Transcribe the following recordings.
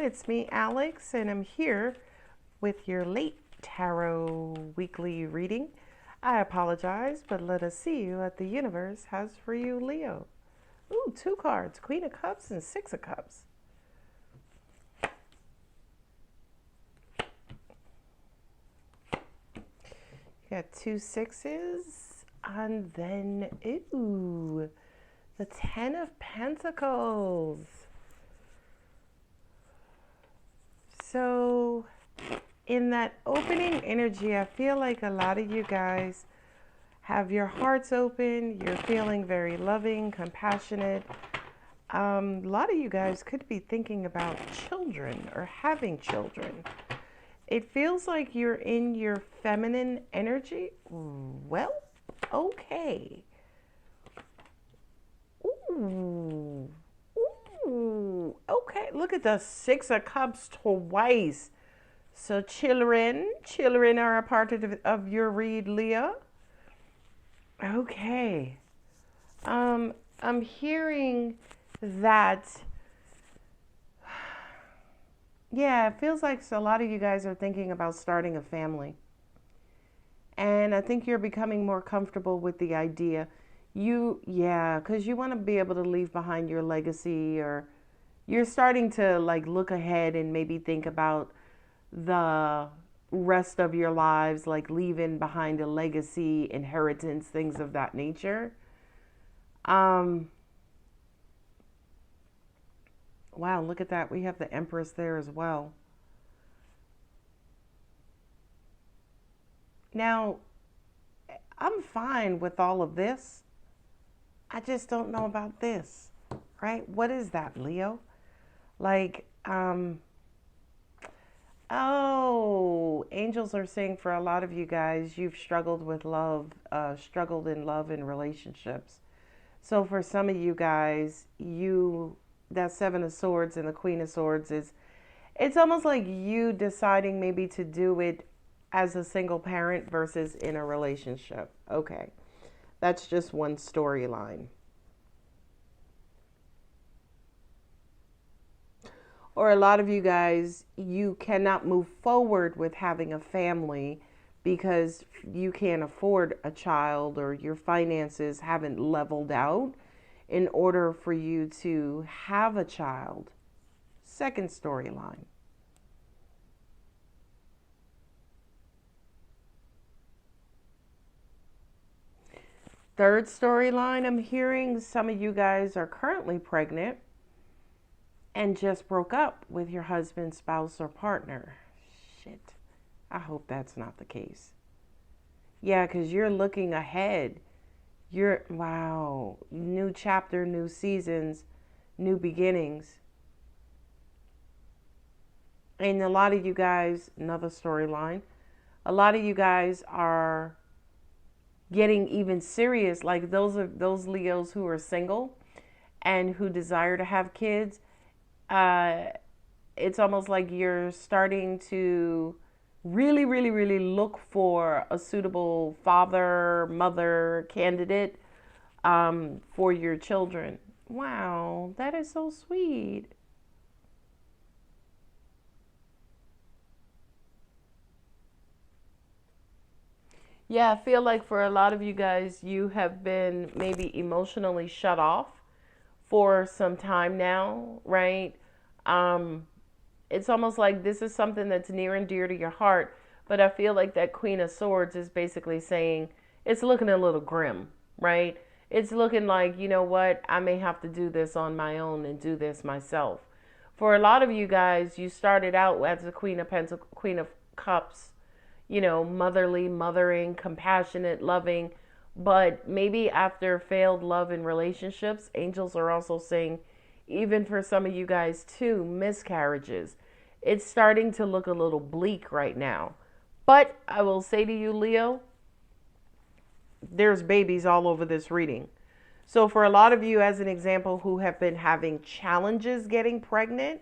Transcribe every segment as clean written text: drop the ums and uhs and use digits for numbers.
it's me, Alex, and I'm here with your late tarot weekly reading. I apologize, but let us see what the universe has for you, Leo. Ooh, two cards, Queen of Cups and Six of Cups. You got two sixes, and then, ooh, the Ten of Pentacles. So, in that opening energy, I feel like a lot of you guys have your hearts open. You're feeling very loving, compassionate. A lot of you guys could be thinking about children or having children. It feels like you're in your feminine energy. Well, okay. Ooh. Ooh. Okay, look at the Six of Cups twice. So children are a part of your read, Leo. Okay. I'm hearing that, yeah, it feels like a lot of you guys are thinking about starting a family. And I think you're becoming more comfortable with the idea. Because you want to be able to leave behind your legacy, or you're starting to like look ahead and maybe think about the rest of your lives, like leaving behind a legacy, inheritance, things of that nature. Wow, look at that. We have the Empress there as well. Now, I'm fine with all of this. I just don't know about this, right? What is that, Leo? Like, oh, angels are saying for a lot of you guys, you've struggled with love, struggled in love and relationships. So for some of you guys, that Seven of Swords and the Queen of Swords it's almost like you deciding maybe to do it as a single parent versus in a relationship. Okay. That's just one storyline. Or a lot of you guys, you cannot move forward with having a family because you can't afford a child, or your finances haven't leveled out in order for you to have a child. Second storyline. Third storyline, I'm hearing some of you guys are currently pregnant and just broke up with your husband, spouse, or partner. Shit. I hope that's not the case. Yeah, because you're looking ahead. Wow. New chapter, new seasons, new beginnings. And a lot of you guys, another storyline, a lot of you guys are getting even serious. Like those Leos who are single and who desire to have kids. It's almost like you're starting to really, really, really look for a suitable father, mother candidate for your children. Wow, that is so sweet. Yeah, I feel like for a lot of you guys, you have been maybe emotionally shut off for some time now, right? Um, it's almost like this is something that's near and dear to your heart, but I feel like that Queen of Swords is basically saying it's looking a little grim, right? It's looking like, you know what, I may have to do this on my own and do this myself. For a lot of you guys, you started out as the Queen of Cups, motherly, mothering, compassionate, loving. But maybe after failed love and relationships, angels are also saying, even for some of you guys too, miscarriages. It's starting to look a little bleak right now. But I will say to you, Leo, there's babies all over this reading. So for a lot of you, as an example, who have been having challenges getting pregnant,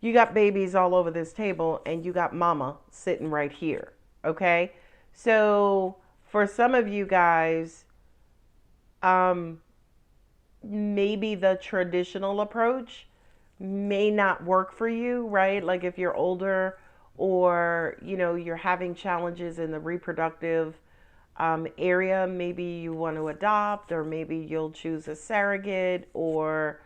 you got babies all over this table and you got mama sitting right here. Okay. So for some of you guys, maybe the traditional approach may not work for you, right? Like if you're older or, you're having challenges in the reproductive area, maybe you want to adopt, or maybe you'll choose a surrogate, or,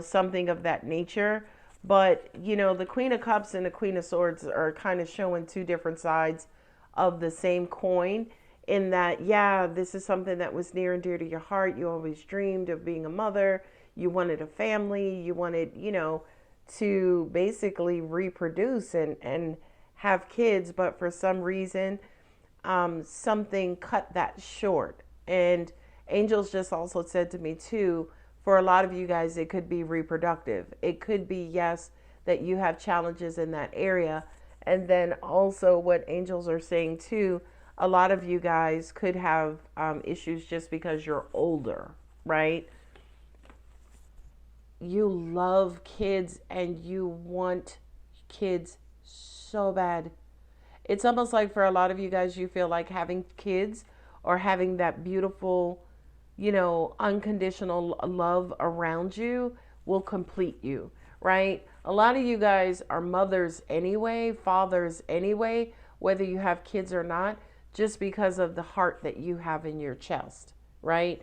something of that nature. But, the Queen of Cups and the Queen of Swords are kind of showing two different sides of the same coin, in that, yeah, this is something that was near and dear to your heart. You always dreamed of being a mother. You wanted a family. You wanted, to basically reproduce and have kids. But for some reason, something cut that short. And angels just also said to me, too, for a lot of you guys, it could be reproductive. It could be, yes, that you have challenges in that area. And then also, what angels are saying, too, a lot of you guys could have issues just because you're older, right? You love kids and you want kids so bad. It's almost like for a lot of you guys, you feel like having kids or having that beautiful, unconditional love around you will complete you, right? A lot of you guys are mothers anyway, fathers anyway, whether you have kids or not, just because of the heart that you have in your chest, right?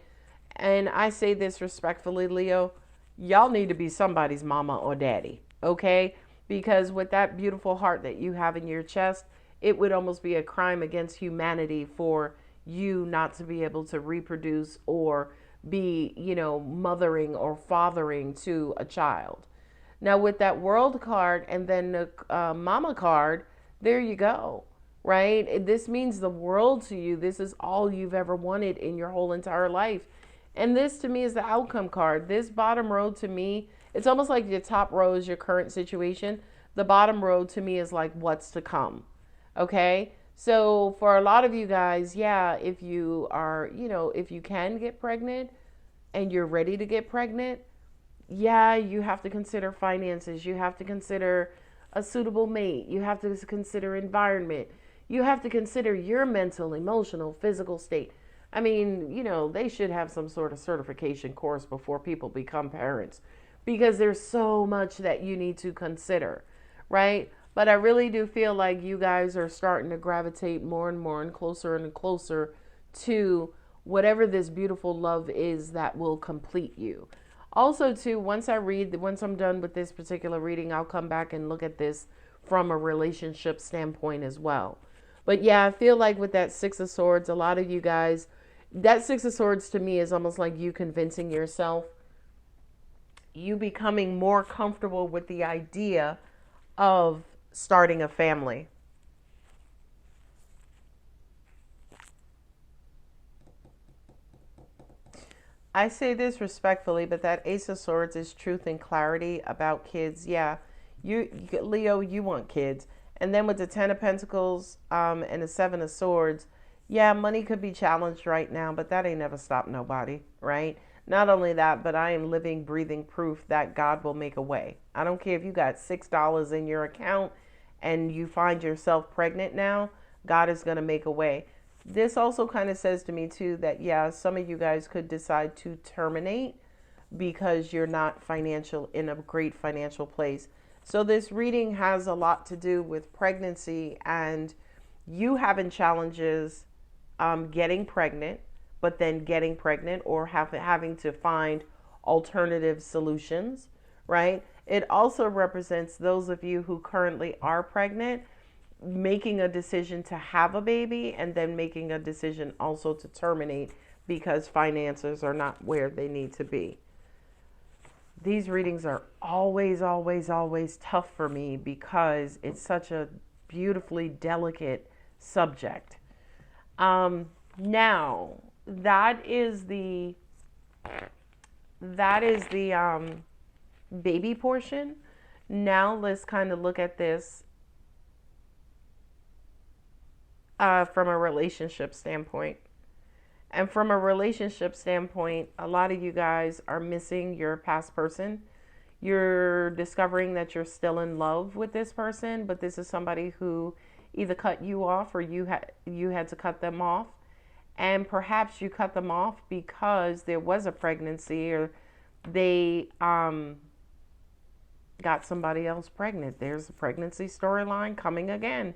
And I say this respectfully, Leo, y'all need to be somebody's mama or daddy, okay? Because with that beautiful heart that you have in your chest, it would almost be a crime against humanity for you not to be able to reproduce or be, mothering or fathering to a child. Now, with that world card and then the mama card, there you go, right? This means the world to you. This is all you've ever wanted in your whole entire life. And this to me is the outcome card. This bottom row to me, it's almost like your top row is your current situation. The bottom row to me is like what's to come. Okay? So for a lot of you guys, yeah, if you are, if you can get pregnant and you're ready to get pregnant, yeah, you have to consider finances. You have to consider a suitable mate. You have to consider environment. You have to consider your mental, emotional, physical state. I mean, they should have some sort of certification course before people become parents, because there's so much that you need to consider, right? But I really do feel like you guys are starting to gravitate more and closer to whatever this beautiful love is that will complete you. Also, too, once I'm done with this particular reading, I'll come back and look at this from a relationship standpoint as well. But yeah, I feel like with that Six of Swords, a lot of you guys, that Six of Swords to me is almost like you convincing yourself, you becoming more comfortable with the idea of starting a family. I say this respectfully, but that Ace of Swords is truth and clarity about kids. Yeah, Leo, you want kids. And then with the Ten of Pentacles and the Seven of Swords, yeah, money could be challenged right now, but that ain't never stopped nobody, right? Not only that, but I am living, breathing proof that God will make a way. I don't care if you got $6 in your account and you find yourself pregnant now, God is going to make a way. This also kind of says to me too that, yeah, some of you guys could decide to terminate because you're not financial in a great financial place. So this reading has a lot to do with pregnancy and you having challenges getting pregnant, but then getting pregnant or having to find alternative solutions, right? It also represents those of you who currently are pregnant making a decision to have a baby and then making a decision also to terminate because finances are not where they need to be. These readings are always tough for me because it's such a beautifully delicate subject. Now that is the baby portion. Now let's kind of look at this from a relationship standpoint. And from a relationship standpoint, a lot of you guys are missing your past person. You're discovering that you're still in love with this person, but this is somebody who either cut you off or you had to cut them off. And perhaps you cut them off because there was a pregnancy or they got somebody else pregnant. There's a pregnancy storyline coming again.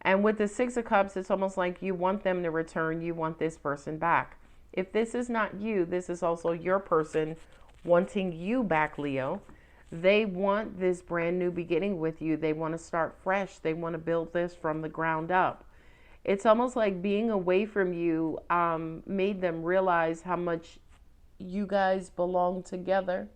And with the Six of Cups, it's almost like you want them to return. You want this person back. If this is not you, this is also your person wanting you back, Leo. They want this brand new beginning with you. They want to start fresh. They want to build this from the ground up. It's almost like being away from you made them realize how much you guys belong together.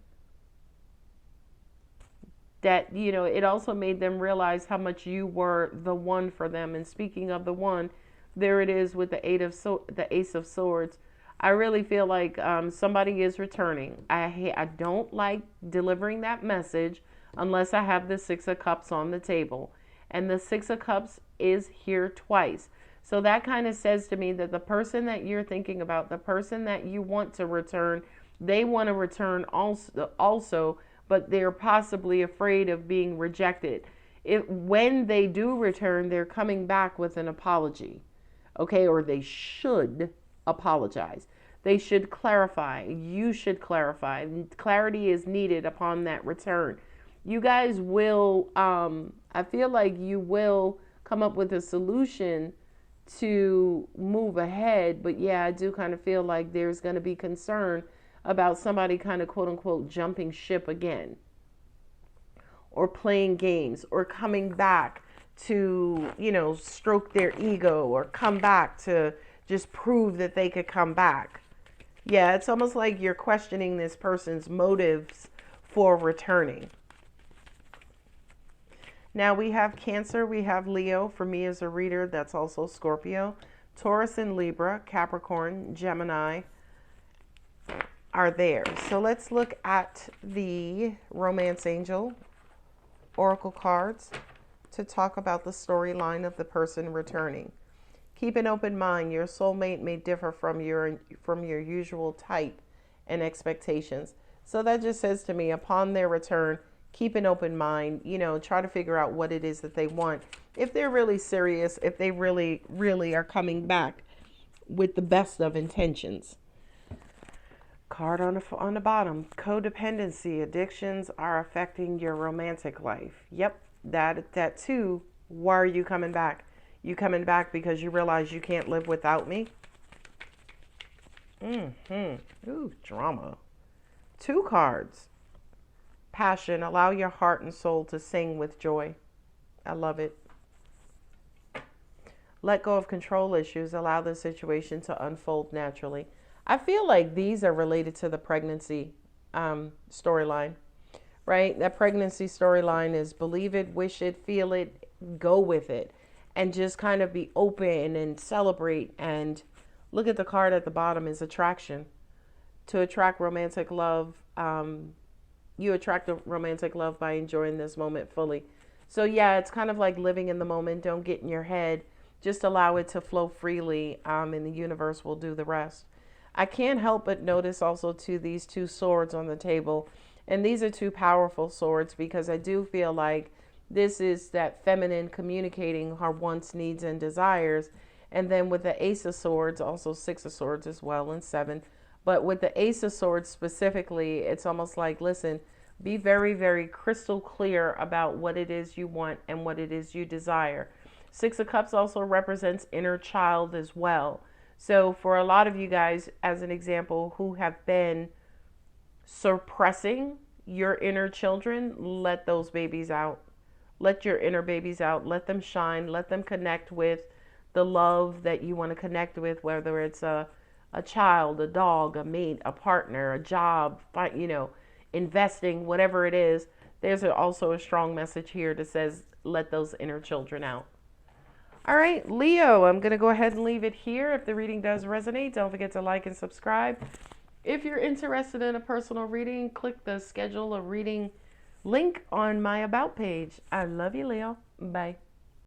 That, you know, it also made them realize how much you were the one for them. And speaking of the one, there it is with the Ace of Swords. I really feel like somebody is returning. I don't like delivering that message unless I have the Six of Cups on the table. And the Six of Cups is here twice. So that kind of says to me that the person that you're thinking about, the person that you want to return, they want to return also, but they're possibly afraid of being rejected. When they do return, they're coming back with an apology, okay? Or they should apologize. They should clarify. You should clarify. Clarity is needed upon that return. You guys will, I feel like you will come up with a solution to move ahead. But yeah, I do kind of feel like there's going to be concern about somebody kind of quote unquote jumping ship again, or playing games, or coming back to, you know, stroke their ego, or come back to just prove that they could come back. Yeah, it's almost like you're questioning this person's motives for returning. Now we have Cancer, we have Leo. For me as a reader, that's also Scorpio. Taurus and Libra, Capricorn, Gemini are there. So let's look at the Romance Angel Oracle cards to talk about the storyline of the person returning. Keep an open mind. Your soulmate may differ from your usual type and expectations. So that just says to me, upon their return, keep an open mind. You know, try to figure out what it is that they want. If they're really serious, if they really, really are coming back with the best of intentions. Card on the bottom, codependency, addictions are affecting your romantic life. Yep, that too. Why are you coming back? You coming back because you realize you can't live without me? Ooh, drama. 2 cards. Passion, allow your heart and soul to sing with joy. I love it. Let go of control issues, allow the situation to unfold naturally. I feel like these are related to the pregnancy storyline, right? That pregnancy storyline is believe it, wish it, feel it, go with it, and just kind of be open and celebrate. And look at the card at the bottom is attraction. To attract romantic love, you attract a romantic love by enjoying this moment fully. So yeah, it's kind of like living in the moment. Don't get in your head. Just allow it to flow freely, and the universe will do the rest. I can't help but notice also too these 2 swords on the table. And these are 2 powerful swords, because I do feel like this is that feminine communicating her wants, needs, and desires. And then with the Ace of Swords, also 6 of Swords as well, and 7. But with the Ace of Swords specifically, it's almost like, listen, be very, very crystal clear about what it is you want and what it is you desire. 6 of Cups also represents inner child as well. So for a lot of you guys, as an example, who have been suppressing your inner children, let those babies out. Let your inner babies out. Let them shine. Let them connect with the love that you want to connect with, whether it's a child, a dog, a mate, a partner, a job, you know, investing, whatever it is. There's also a strong message here that says, let those inner children out. All right, Leo, I'm going to go ahead and leave it here. If the reading does resonate, don't forget to like and subscribe. If you're interested in a personal reading, click the schedule a reading link on my about page. I love you, Leo. Bye.